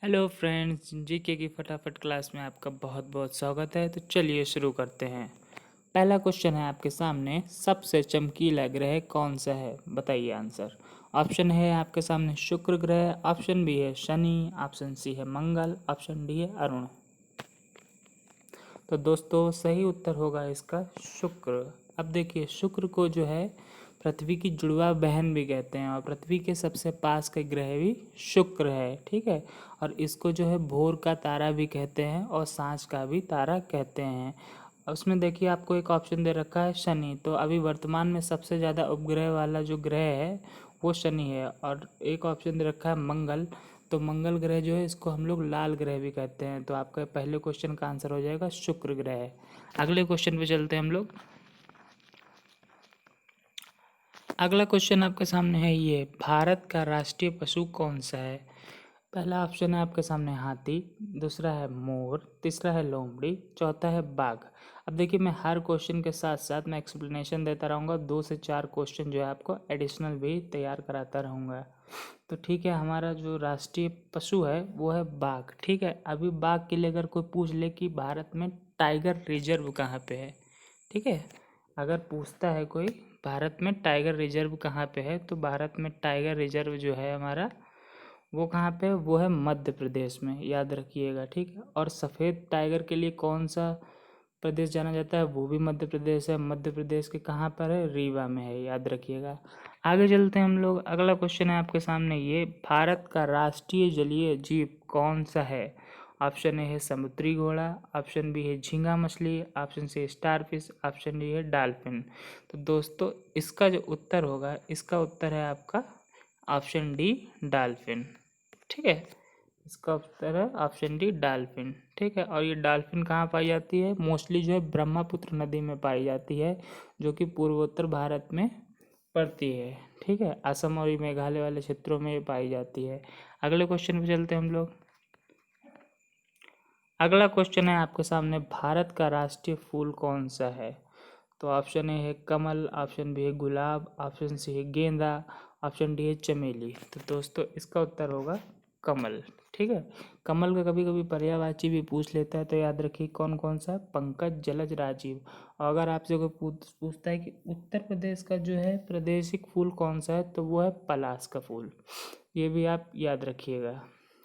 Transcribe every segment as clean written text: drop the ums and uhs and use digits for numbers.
Hello friends, GK की फटाफट class में आपका बहुत बहुत स्वागत है। तो चलिए शुरू करते हैं। पहला क्वेश्चन है आपके सामने, सबसे चमकीला ग्रह कौन सा है? बताइए आंसर। ऑप्शन है आपके सामने शुक्र ग्रह, ऑप्शन बी है शनि, ऑप्शन सी है मंगल, ऑप्शन डी है अरुण। तो दोस्तों सही उत्तर होगा इसका शुक्र। अब देखिए, शुक्र को जो है पृथ्वी की जुड़वा बहन भी कहते हैं और पृथ्वी के सबसे पास का ग्रह भी शुक्र है। ठीक है, और इसको जो है भोर का तारा भी कहते हैं और सांझ का भी तारा कहते हैं। उसमें देखिए आपको एक ऑप्शन दे रखा है शनि, तो अभी वर्तमान में सबसे ज़्यादा उपग्रह वाला जो ग्रह है वो शनि है। और एक ऑप्शन दे रखा है मंगल, तो मंगल ग्रह जो है इसको हम लोग लाल ग्रह भी कहते हैं। तो आपका पहले क्वेश्चन का आंसर हो जाएगा शुक्र ग्रह। अगले क्वेश्चन पे चलते हैं हम लोग। अगला क्वेश्चन आपके सामने है ये, भारत का राष्ट्रीय पशु कौन सा है? पहला ऑप्शन है आपके सामने हाथी, दूसरा है मोर, तीसरा है लोमड़ी, चौथा है बाघ। अब देखिए, मैं हर क्वेश्चन के साथ साथ मैं एक्सप्लेनेशन देता रहूँगा, 2 से 4 क्वेश्चन जो है आपको एडिशनल भी तैयार कराता रहूँगा। तो ठीक है, हमारा जो राष्ट्रीय पशु है वो है बाघ। ठीक है, अभी बाघ के लिए अगर कोई पूछ ले कि भारत में टाइगर रिजर्व कहाँ पे है, ठीक है, अगर पूछता है कोई भारत में टाइगर रिजर्व कहाँ पे है, तो भारत में टाइगर रिजर्व जो है हमारा वो कहाँ पे है? वो है मध्य प्रदेश में, याद रखिएगा। ठीक है, और सफ़ेद टाइगर के लिए कौन सा प्रदेश जाना जाता है? वो भी मध्य प्रदेश है। मध्य प्रदेश के कहाँ पर है? रीवा में है, याद रखिएगा। आगे चलते हैं हम लोग। अगला क्वेश्चन है आपके सामने ये, भारत का राष्ट्रीय जलीय जीव कौन सा है? ऑप्शन ए है समुद्री घोड़ा, ऑप्शन बी है झींगा मछली, ऑप्शन सी है स्टारफिश, ऑप्शन डी है डॉल्फिन। तो दोस्तों इसका जो उत्तर होगा, इसका उत्तर है आपका ऑप्शन डी डॉल्फिन। ठीक है, इसका उत्तर है ऑप्शन डी डॉल्फिन। ठीक है, और ये डॉल्फिन कहाँ पाई जाती है? मोस्टली जो है ब्रह्मपुत्र नदी में पाई जाती है, जो कि पूर्वोत्तर भारत में पड़ती है। ठीक है, असम और मेघालय वाले क्षेत्रों में ये पाई जाती है। अगले क्वेश्चन पे चलते हैं हम लोग। अगला क्वेश्चन है आपके सामने, भारत का राष्ट्रीय फूल कौन सा है? तो ऑप्शन ए है कमल, ऑप्शन बी है गुलाब, ऑप्शन सी है गेंदा, ऑप्शन डी है चमेली। तो दोस्तों इसका उत्तर होगा कमल। ठीक है, कमल का कभी कभी पर्यायवाची भी पूछ लेता है, तो याद रखिए कौन कौन सा? पंकज, जलज, राजीव। और अगर आपसे कोई पूछता है कि उत्तर प्रदेश का जो है प्रादेशिक फूल कौन सा है, तो वो है पलाश का फूल। ये भी आप याद रखिएगा।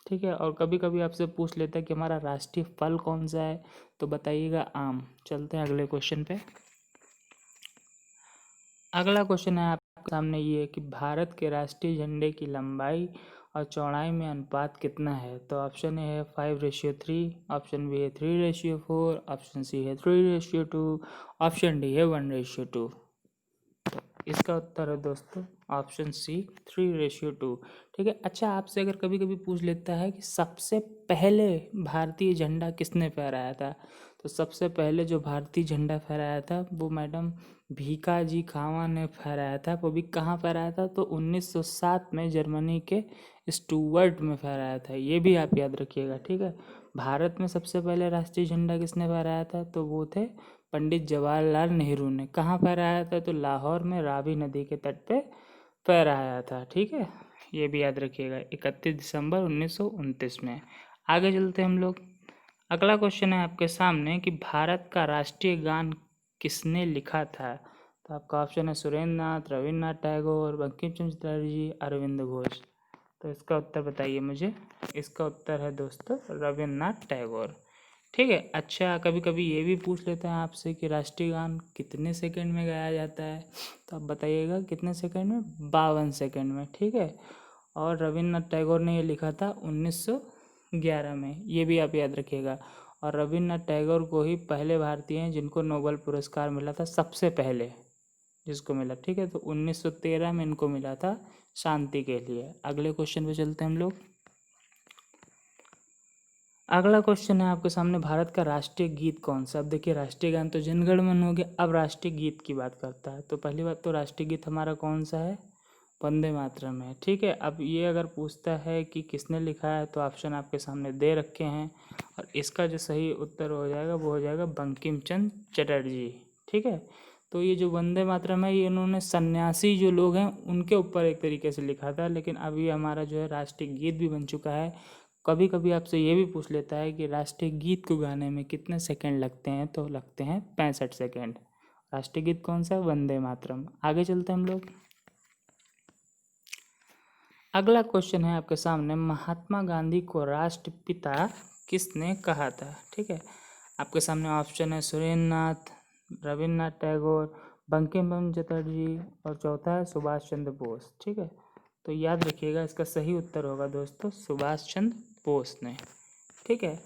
ठीक है, और कभी कभी आपसे पूछ लेता है कि हमारा राष्ट्रीय फल कौन सा है, तो बताइएगा आम। चलते हैं अगले क्वेश्चन पे। अगला क्वेश्चन है आपके सामने ये, कि भारत के राष्ट्रीय झंडे की लंबाई और चौड़ाई में अनुपात कितना है? तो ऑप्शन ए है 5:3, ऑप्शन बी है 3:4, ऑप्शन सी है 3:2, ऑप्शन डी है 1:2। इसका उत्तर है दोस्तों ऑप्शन सी 3:2। ठीक है, अच्छा आपसे अगर कभी कभी पूछ लेता है कि सबसे पहले भारतीय झंडा किसने फहराया था, तो सबसे पहले जो भारतीय झंडा फहराया था वो मैडम भीकाजी कामा ने फहराया था। वो भी कहाँ फहराया था? तो 1907 में जर्मनी के स्टुअर्ट में फहराया था। ये भी आप याद रखिएगा। ठीक है, भारत में सबसे पहले राष्ट्रीय झंडा किसने फहराया था? तो वो थे पंडित जवाहरलाल नेहरू ने। कहाँ फहराया था? तो लाहौर में रावी नदी के तट पे फहराया था। ठीक है, ये भी याद रखिएगा, 31 दिसंबर 1929 में। आगे चलते हैं हम लोग। अगला क्वेश्चन है आपके सामने, कि भारत का राष्ट्रीय गान किसने लिखा था? तो आपका ऑप्शन है सुरेंद्र नाथ, रविन्द्रनाथ टैगोर, बंकिम चंद्र चटर्जी, अरविंद घोष। तो इसका उत्तर बताइए मुझे। इसका उत्तर है दोस्तों रविन्द्रनाथ टैगोर। ठीक है, अच्छा कभी कभी ये भी पूछ लेते हैं आपसे कि राष्ट्रीय गान कितने सेकंड में गाया जाता है, तो आप बताइएगा कितने सेकंड में? 52 सेकंड में। ठीक है, और रविन्द्रनाथ टैगोर ने ये लिखा था 1911 में। ये भी आप याद रखिएगा। और रविन्द्रनाथ टैगोर को ही पहले भारतीय हैं जिनको नोबेल पुरस्कार मिला था, सबसे पहले जिसको मिला। ठीक है, तो 1913 में इनको मिला था शांति के लिए। अगले क्वेश्चन पे चलते हैं हम लोग। अगला क्वेश्चन है आपके सामने, भारत का राष्ट्रीय गीत कौन सा? अब देखिए, राष्ट्रीय गान तो जनगण मन हो गया, अब राष्ट्रीय गीत की बात करता है। तो पहली बात तो राष्ट्रीय गीत हमारा कौन सा है? वंदे मातरम है। ठीक है, अब ये अगर पूछता है कि किसने लिखा है, तो ऑप्शन आपके सामने दे रखे हैं, और इसका जो सही उत्तर हो जाएगा वो हो जाएगा बंकिम चंद्र चटर्जी। ठीक है, तो ये जो वंदे मातरम है, ये इन्होंने सन्यासी जो लोग हैं उनके ऊपर एक तरीके से लिखा था, लेकिन अभी हमारा जो है राष्ट्रीय गीत भी बन चुका है। कभी कभी आपसे ये भी पूछ लेता है कि राष्ट्रीय गीत को गाने में कितने सेकंड लगते हैं, तो लगते हैं 65 सेकंड। राष्ट्रीय गीत कौन सा है? वंदे मातरम। आगे चलते हैं हम लोग। अगला क्वेश्चन है आपके सामने, महात्मा गांधी को राष्ट्रपिता किसने कहा था? ठीक है, आपके सामने ऑप्शन है सुरेंद्र नाथ, रविन्द्रनाथ टैगोर, बंकिम चंद्र चटर्जी, और चौथा है सुभाष चंद्र बोस। ठीक है, तो याद रखिएगा इसका सही उत्तर होगा दोस्तों सुभाष चंद्र बोस ने। ठीक है,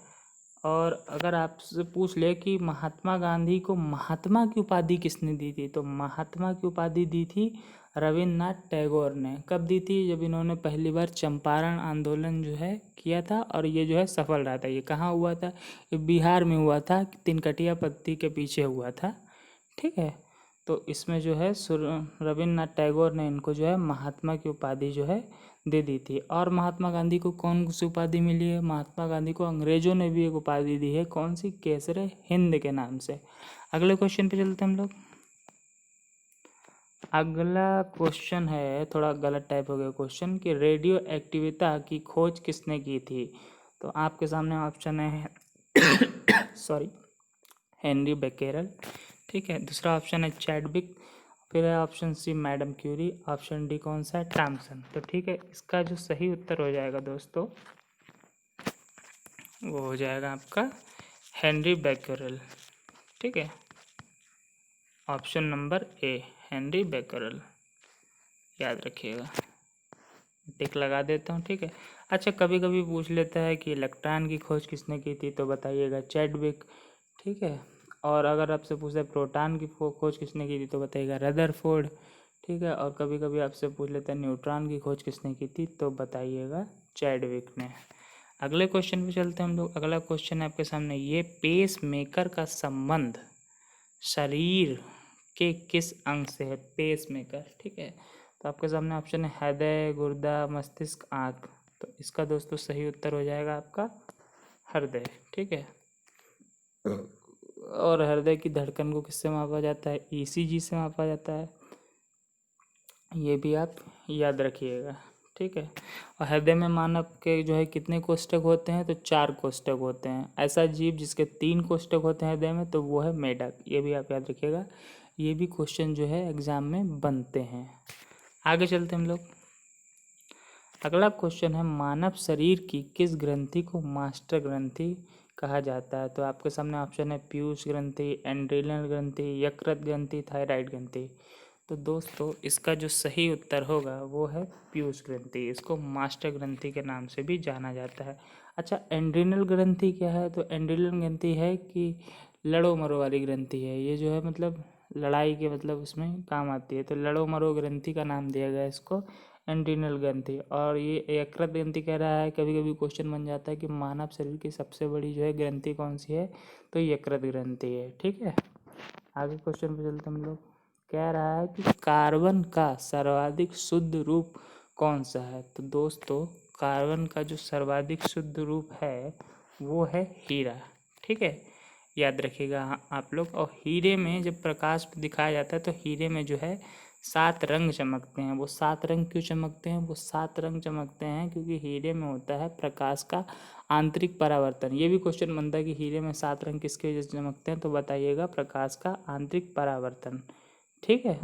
और अगर आपसे पूछ ले कि महात्मा गांधी को महात्मा की उपाधि किसने दी थी, तो महात्मा की उपाधि दी थी रविन्द्रनाथ टैगोर ने। कब दी थी? जब इन्होंने पहली बार चंपारण आंदोलन जो है किया था, और ये जो है सफल रहा था। ये कहाँ हुआ था? ये बिहार में हुआ था, तिनकटिया पत्ती के पीछे हुआ था। ठीक है, तो इसमें जो है रविन्द्रनाथ टैगोर ने इनको जो है महात्मा की उपाधि जो है दे दी थी। और महात्मा गांधी को कौन सी उपाधि मिली है? महात्मा गांधी को अंग्रेजों ने भी एक उपाधि दी है, कौन सी? केसरे हिंद के नाम से। अगले क्वेश्चन पे चलते हैं हम लोग। अगला क्वेश्चन है, थोड़ा गलत टाइप हो गया क्वेश्चन, कि रेडियो एक्टिविता की खोज किसने की थी? तो आपके सामने ऑप्शन है सॉरी हेनरी बेकेरल। ठीक है, दूसरा ऑप्शन है चैडविक, फिर है option C madam Curie, option D कौन सा है? थॉमसन। तो ठीक है, इसका जो सही उत्तर हो जाएगा दोस्तों वो हो जाएगा आपका हेनरी बेकेरल। ठीक है, ऑप्शन नंबर ए हेनरी बेकेरल, याद रखिएगा, टिक लगा देता हूँ। ठीक है, अच्छा कभी कभी पूछ लेता है कि इलेक्ट्रॉन की खोज किसने की थी, तो बताइएगा चैडविक। ठीक है, और अगर आपसे पूछता है प्रोटॉन की खोज किसने की थी, तो बताइएगा रदरफोर्ड। ठीक है, और कभी कभी आपसे पूछ लेता है न्यूट्रॉन की खोज किसने की थी, तो बताइएगा चैडविक ने। अगले क्वेश्चन पे चलते हैं हम लोग। अगला क्वेश्चन है आपके सामने, ये पेस मेकर का संबंध शरीर के किस अंग से है? Pacemaker. ठीक है, तो आपके सामने ऑप्शन है हृदय, गुर्दा, मस्तिष्क, आँख। तो इसका दोस्तों सही उत्तर हो जाएगा आपका हृदय। ठीक है, और हृदय की धड़कन को किससे मापा जाता है? ईसीजी से मापा जाता है, ये भी आप याद रखिएगा। ठीक है, और हृदय में मानव के जो है कितने कोष्ठक होते हैं? तो 4 कोष्ठक होते हैं। ऐसा जीव जिसके 3 कोष्ठक होते हैं हृदय में, तो वो है मेढक। ये भी आप याद रखिएगा, ये भी क्वेश्चन जो है एग्जाम में बनते हैं। आगे चलते हम लोग। अगला क्वेश्चन है, मानव शरीर की किस ग्रंथि को मास्टर ग्रंथि कहा जाता है? तो आपके सामने ऑप्शन है पीयूष ग्रंथि, एंड्रिनल ग्रंथि, यकृत ग्रंथि, थायराइड ग्रंथि। तो दोस्तों इसका जो सही उत्तर होगा वो है पीयूष ग्रंथि। इसको मास्टर ग्रंथि के नाम से भी जाना जाता है। अच्छा, एंड्रिनल ग्रंथि क्या है? तो एंड्रिनल ग्रंथि है कि लड़ो मरो वाली ग्रंथि है। ये जो है मतलब लड़ाई के मतलब उसमें काम आती है, तो लड़ो मरो ग्रंथि का नाम दिया गया इसको एंड्रिनल ग्रंथि। और ये यकृत ग्रंथि कह रहा है, कभी कभी क्वेश्चन बन जाता है कि मानव शरीर की सबसे बड़ी जो है ग्रंथि कौन सी है, तो यकृत ग्रंथि है। ठीक है, आगे क्वेश्चन पे चलते हम लोग। कह रहा है कि कार्बन का सर्वाधिक शुद्ध रूप कौन सा है? तो दोस्तों कार्बन का जो सर्वाधिक शुद्ध रूप है वो है हीरा। ठीक है, याद रखिएगा आप लोग। और हीरे में जब प्रकाश दिखाया जाता है तो हीरे में जो है 7 रंग चमकते हैं। वो 7 रंग क्यों चमकते हैं? वो 7 रंग चमकते हैं क्योंकि हीरे में होता है प्रकाश का आंतरिक परावर्तन। ये भी क्वेश्चन बनता है कि हीरे में 7 रंग किसकी वजह से चमकते हैं, तो बताइएगा प्रकाश का आंतरिक परावर्तन। ठीक है,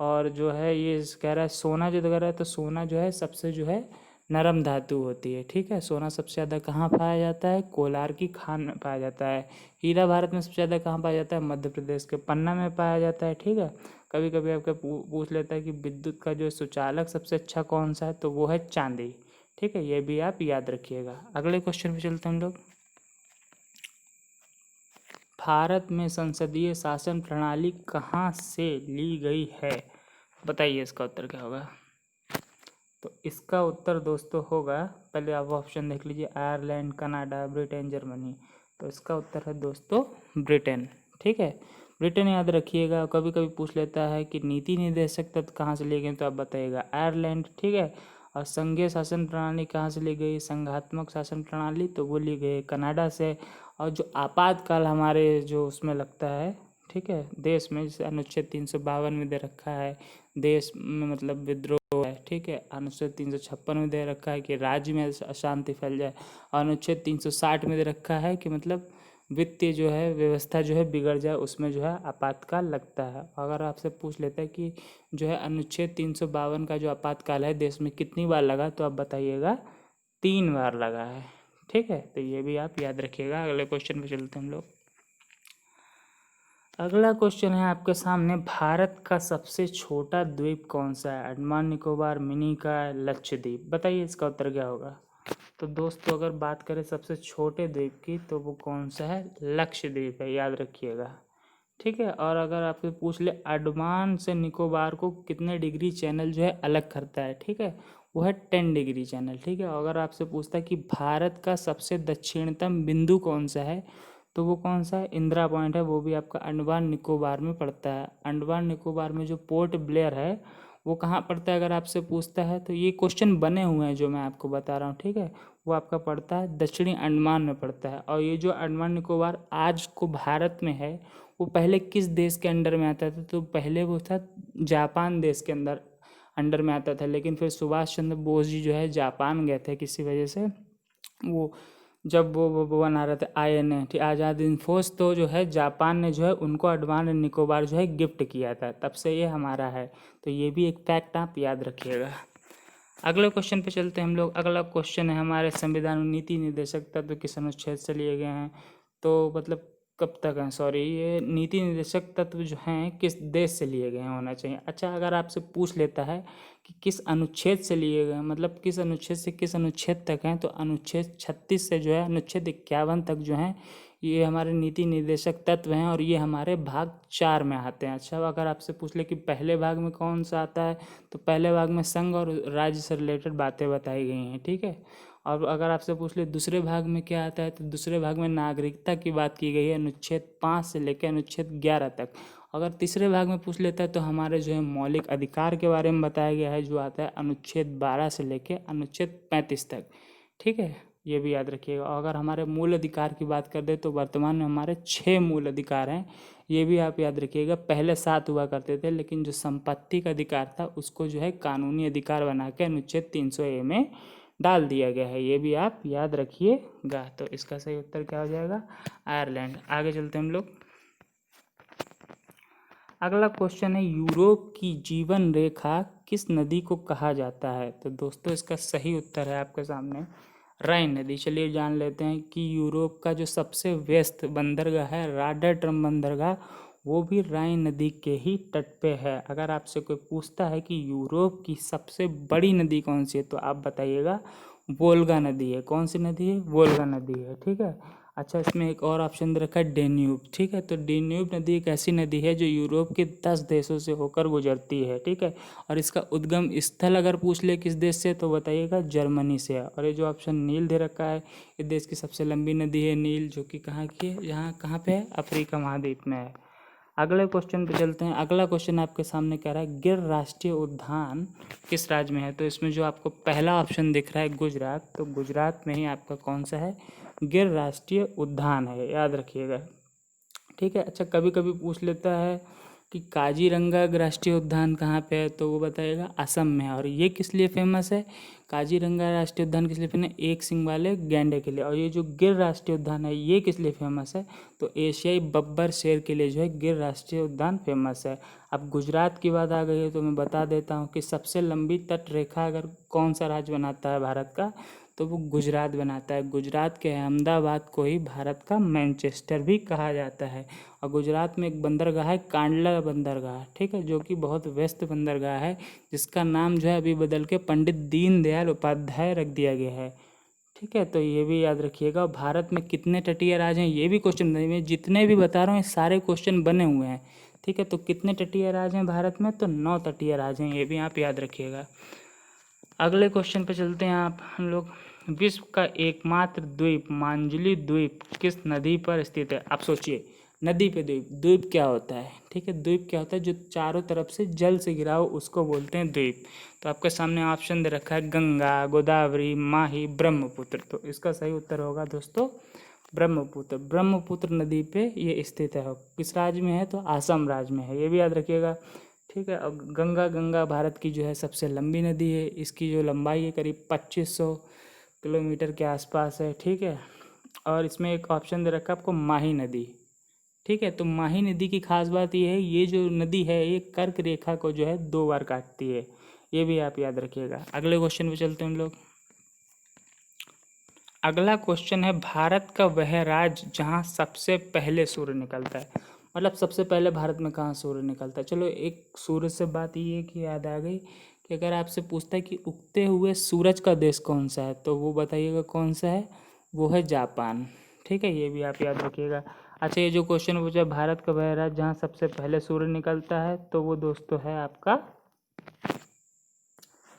और जो है ये कह रहा है सोना जो कह रहा है, तो सोना जो है सबसे जो है नरम धातु होती है। ठीक है, सोना सबसे ज़्यादा कहाँ पाया जाता है? कोलार की खान में पाया जाता है। हीरा भारत में सबसे ज़्यादा कहाँ पाया जाता है? मध्य प्रदेश के पन्ना में पाया जाता है। ठीक है, कभी कभी आपका पूछ लेता है कि विद्युत का जो सुचालक सबसे अच्छा कौन सा है, तो वो है चांदी। ठीक है, ये भी आप याद रखिएगा। अगले क्वेश्चन पे चलते हैं हम लोग। भारत में संसदीय शासन प्रणाली कहाँ से ली गई है? बताइए इसका उत्तर क्या होगा? तो इसका उत्तर दोस्तों होगा, पहले आप ऑप्शन देख लीजिए, आयरलैंड, कनाडा, ब्रिटेन, जर्मनी। तो इसका उत्तर है दोस्तों ब्रिटेन। ठीक है, ब्रिटेन याद रखिएगा। कभी कभी पूछ लेता है कि नीति निर्देशक तत्व कहाँ से लिए गए, तो आप बताइएगा आयरलैंड। ठीक है, और संघीय शासन प्रणाली कहाँ से ली गई? संघात्मक शासन प्रणाली, तो वो ली गई कनाडा से। और जो आपातकाल हमारे जो उसमें लगता है ठीक है। देश में जैसे अनुच्छेद 352 में दे रखा है देश में मतलब विद्रोह है, ठीक है। अनुच्छेद 356 में दे रखा है कि राज्य में अशांति फैल जाए। अनुच्छेद 360 में दे रखा है कि मतलब वित्तीय जो है व्यवस्था जो है बिगड़ जाए, उसमें जो है आपातकाल लगता है। अगर आपसे पूछ लेते हैं कि जो है अनुच्छेद 352 का जो आपातकाल है देश में कितनी बार लगा, तो आप बताइएगा 3 बार लगा है, ठीक है। तो ये भी आप याद रखिएगा। अगले क्वेश्चन पे चलते हैं हम लोग। अगला क्वेश्चन है आपके सामने, भारत का सबसे छोटा द्वीप कौन सा है? अंडमान निकोबार, मिनी का, लक्षद्वीप। बताइए इसका उत्तर क्या होगा। तो दोस्तों अगर बात करें सबसे छोटे द्वीप की तो वो कौन सा है? लक्षद्वीप है, याद रखिएगा, ठीक है। और अगर आपसे पूछ ले अंडमान से निकोबार को कितने डिग्री चैनल जो है अलग करता है, ठीक है, वो है 10 डिग्री चैनल, ठीक है। अगर आपसे पूछता है कि भारत का सबसे दक्षिणतम बिंदु कौन सा है, तो वो कौन सा है? इंदिरा पॉइंट है, वो भी आपका अंडमान निकोबार में पड़ता है। अंडमान निकोबार में जो पोर्ट ब्लेयर है वो कहाँ पड़ता है अगर आपसे पूछता है, तो ये क्वेश्चन बने हुए हैं जो मैं आपको बता रहा हूँ, ठीक है। वो आपका पड़ता है दक्षिणी अंडमान में पड़ता है। और ये जो अंडमान निकोबार आज को भारत में है वो पहले किस देश के अंडर में आता था? तो पहले वो था जापान देश के अंडर में आता था। लेकिन फिर सुभाष चंद्र बोस जी जो है जापान गए थे किसी वजह से, वो जब वो बना रहे थे INA आज़ाद हिंद फौज, तो जो है जापान ने जो है उनको अंडमान एंड निकोबार जो है गिफ्ट किया था, तब से ये हमारा है। तो ये भी एक फैक्ट आप याद रखिएगा। अगले क्वेश्चन पे चलते हैं हम लोग। अगला क्वेश्चन है हमारे संविधान में नीति निर्देशक तत्व किस अनुच्छेद से लिए गए हैं? तो मतलब कब तक हैं, सॉरी, ये नीति निर्देशक तत्व जो हैं किस देश से लिए गए होना चाहिए। अच्छा, अगर आपसे पूछ लेता है कि किस अनुच्छेद से लिए गए, मतलब किस अनुच्छेद से किस अनुच्छेद तक हैं, तो अनुच्छेद 36 से जो है अनुच्छेद 51 तक जो हैं ये हमारे नीति निर्देशक तत्व हैं, और ये हमारे भाग 4 में आते हैं। अच्छा, अगर आपसे पूछ ले कि पहले भाग में कौन सा आता है, तो पहले भाग में संघ और राज्य से रिलेटेड बातें बताई गई हैं, ठीक है। और अगर आपसे पूछ ले दूसरे भाग में क्या आता है, तो दूसरे भाग में नागरिकता की बात की गई है अनुच्छेद 5 से लेकर अनुच्छेद 11 तक। अगर तीसरे भाग में पूछ लेता है तो हमारे जो है मौलिक अधिकार के बारे में बताया गया है, जो आता है अनुच्छेद 12 से लेकर अनुच्छेद 35 तक, ठीक है। ये भी याद रखिएगा। और अगर हमारे मूल अधिकार की बात कर दे तो वर्तमान में हमारे 6 मूल अधिकार हैं, ये भी आप याद रखिएगा। पहले 7 हुआ करते थे, लेकिन जो संपत्ति का अधिकार था उसको जो है कानूनी अधिकार बना के अनुच्छेद 300A में डाल दिया गया है, ये भी आप याद रखिएगा। तो इसका सही उत्तर क्या हो जाएगा? आयरलैंड। आगे चलते हैं हम लोग। अगला क्वेश्चन है, यूरोप की जीवन रेखा किस नदी को कहा जाता है? तो दोस्तों इसका सही उत्तर है आपके सामने राइन नदी। चलिए जान लेते हैं कि यूरोप का जो सबसे व्यस्त बंदरगाह है रॉटरडैम बंदरगाह, वो भी राइन नदी के ही तट पे है। अगर आपसे कोई पूछता है कि यूरोप की सबसे बड़ी नदी कौन सी है, तो आप बताइएगा वोल्गा नदी है। कौन सी नदी है? वोल्गा नदी है, ठीक है। अच्छा, इसमें एक और ऑप्शन दे रखा है डेन्यूब, ठीक है। तो डेन्यूब नदी एक ऐसी नदी है जो यूरोप के 10 देशों से होकर गुजरती है, ठीक है। और इसका उद्गम स्थल अगर पूछ ले किस देश से, तो बताइएगा जर्मनी से है। और ये जो ऑप्शन नील दे रखा है, ये देश की सबसे लंबी नदी है नील, जो कि कहाँ की है, यहाँ कहाँ पे है? अफ्रीका महाद्वीप में है। अगले क्वेश्चन पे चलते हैं। अगला क्वेश्चन आपके सामने कह रहा है गिर राष्ट्रीय उद्यान किस राज्य में है? तो इसमें जो आपको पहला ऑप्शन दिख रहा है गुजरात, तो गुजरात में ही आपका कौन सा है? गिर राष्ट्रीय उद्यान है, याद रखिएगा, ठीक है। अच्छा, कभी कभी पूछ लेता है कि काजीरंगा राष्ट्रीय उद्यान कहाँ पे है, तो वो बताइएगा असम में है। और ये किस लिए फेमस है? काजीरंगा राष्ट्रीय उद्यान किस लिए फेमस है? एक सिंग वाले गैंडे के लिए। और ये जो गिर राष्ट्रीय उद्यान है ये किस लिए फेमस है? तो एशियाई बब्बर शेर के लिए जो है गिर राष्ट्रीय उद्यान फेमस है। अब गुजरात की बात आ गई है तो मैं बता देता हूँ कि सबसे लंबी तट रेखा अगर कौन सा राज्य बनाता है भारत का, तो वो गुजरात बनाता है। गुजरात के अहमदाबाद को ही भारत का मैनचेस्टर भी कहा जाता है। और गुजरात में एक बंदरगाह है कांडला बंदरगाह, ठीक है, जो कि बहुत व्यस्त बंदरगाह है, जिसका नाम जो है अभी बदल के पंडित दीनदयाल उपाध्याय रख दिया गया है, ठीक है। तो ये भी याद रखिएगा। भारत में कितने तटीय राज्य हैं ये भी क्वेश्चन में जितने भी बता रहा हूँ ये सारे क्वेश्चन बने हुए हैं, ठीक है। तो कितने तटीय राज्य हैं भारत में? तो 9 तटीय राज्य हैं, ये भी आप याद रखिएगा। अगले क्वेश्चन पे चलते हैं हम लोग। विश्व का एकमात्र द्वीप मांजुली द्वीप किस नदी पर स्थित है? आप सोचिए, नदी पे द्वीप, द्वीप क्या होता है, ठीक है। द्वीप क्या होता है? जो चारों तरफ से जल से घिरा हो उसको बोलते हैं द्वीप। तो आपके सामने ऑप्शन दे रखा है गंगा, गोदावरी, माही, ब्रह्मपुत्र। तो इसका सही उत्तर होगा दोस्तों ब्रह्मपुत्र नदी पे ये स्थित है। किस राज्य में है? तो आसाम राज्य में है, ये भी याद रखिएगा। ठीक है। और गंगा भारत की जो है सबसे लंबी नदी है। इसकी जो लंबाई है करीब 2500 किलोमीटर के आसपास है। ठीक है। और इसमें एक ऑप्शन दे रखा है आपको, माही नदी। ठीक है। तो माही नदी की खास बात ये है, ये जो नदी है ये कर्क रेखा को जो है 2 बार काटती है, ये भी आप याद रखिएगा। अगले क्वेश्चन पे चलते हैं हम लोग। अगला क्वेश्चन है, भारत का वह राज्य जहाँ सबसे पहले सूर्य निकलता है। मतलब सबसे पहले भारत में कहाँ सूर्य निकलता है। चलो, एक सूर्य से बात ये कि याद आ गई कि अगर आपसे पूछता है कि उगते हुए सूरज का देश कौन सा है, तो वो बताइएगा कौन सा है, वो है जापान। ठीक है, ये भी आप याद रखिएगा। अच्छा, ये जो क्वेश्चन पूछा है, भारत का वह राज्य जहाँ सबसे पहले सूर्य निकलता है, तो वो दोस्तों है आपका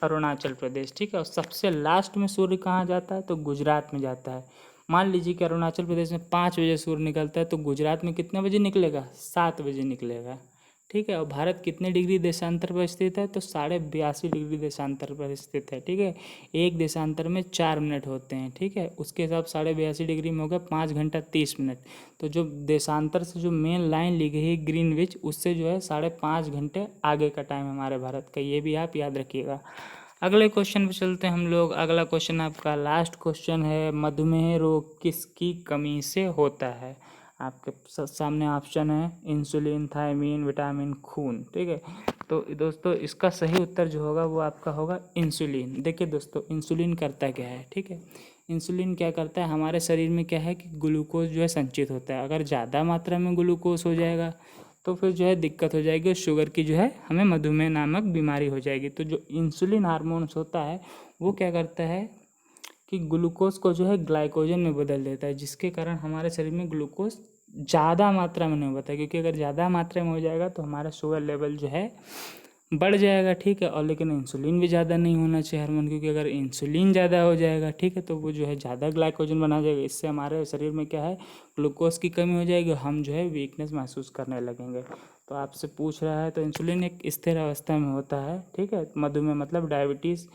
अरुणाचल प्रदेश। ठीक है। और सबसे लास्ट में सूर्य कहाँ जाता है, तो गुजरात में जाता है। मान लीजिए कि अरुणाचल प्रदेश में 5 बजे सूर्य निकलता है, तो गुजरात में कितने बजे निकलेगा, 7 बजे निकलेगा। ठीक है। और भारत कितने डिग्री देशांतर पर स्थित है, तो 82.5 डिग्री देशांतर पर स्थित है। ठीक है। एक देशांतर में 4 मिनट होते हैं। ठीक है। उसके हिसाब 82.5 डिग्री में हो गया 5 घंटा 30 मिनट। तो जो देशांतर से जो मेन लाइन ली गई है ग्रीनविच, उससे जो है 5.5 घंटे आगे का टाइम हमारे भारत का, ये भी आप याद रखिएगा। अगले क्वेश्चन पे चलते हैं हम लोग। अगला क्वेश्चन आपका लास्ट क्वेश्चन है, मधुमेह रोग किसकी कमी से होता है। आपके सामने ऑप्शन है इंसुलिन, थायमीन, विटामिन, खून। ठीक है। तो दोस्तों इसका सही उत्तर जो होगा वो आपका होगा इंसुलिन। देखिए दोस्तों, इंसुलिन करता क्या है। ठीक है। इंसुलिन क्या करता है, हमारे शरीर में क्या है कि ग्लूकोज जो है संचित होता है। अगर ज़्यादा मात्रा में ग्लूकोज हो जाएगा तो फिर जो है दिक्कत हो जाएगी, और शुगर की जो है हमें मधुमेह नामक बीमारी हो जाएगी। तो जो इंसुलिन हार्मोन्स होता है वो क्या करता है कि ग्लूकोज को जो है ग्लाइकोजन में बदल देता है, जिसके कारण हमारे शरीर में ग्लूकोज ज़्यादा मात्रा में नहीं होता है। क्योंकि अगर ज़्यादा मात्रा में हो जाएगा तो हमारा शुगर लेवल जो है बढ़ जाएगा। ठीक है। और लेकिन इंसुलिन भी ज़्यादा नहीं होना चाहिए हार्मोन, क्योंकि अगर इंसुलिन ज़्यादा हो जाएगा, ठीक है, तो वो जो है ज़्यादा ग्लाइकोजन बना जाएगा। इससे हमारे शरीर में क्या है, ग्लूकोज की कमी हो जाएगी, हम जो है वीकनेस महसूस करने लगेंगे। तो आपसे पूछ रहा है, तो इंसुलिन एक स्थिर अवस्था में होता है। ठीक है। मधुमेह मतलब डायबिटीज़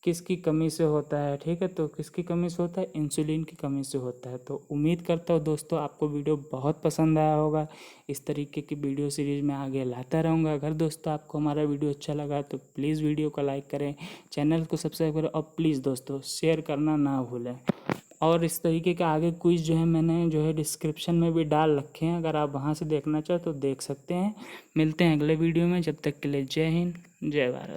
किसकी कमी से होता है। ठीक है। तो किसकी कमी से होता है, इंसुलिन की कमी से होता है। तो उम्मीद करता हूँ दोस्तों आपको वीडियो बहुत पसंद आया होगा। इस तरीके की वीडियो सीरीज में आगे लाता रहूँगा। अगर दोस्तों आपको हमारा वीडियो अच्छा लगा तो प्लीज़ वीडियो को लाइक करें, चैनल को सब्सक्राइब करें, और प्लीज़ दोस्तों शेयर करना ना भूलें। और इस तरीके के आगे क्विज जो है मैंने जो है डिस्क्रिप्शन में भी डाल रखे हैं, अगर आप वहाँ से देखना चाहो तो देख सकते हैं। मिलते हैं अगले वीडियो में, जब तक के लिए जय हिंद, जय भारत।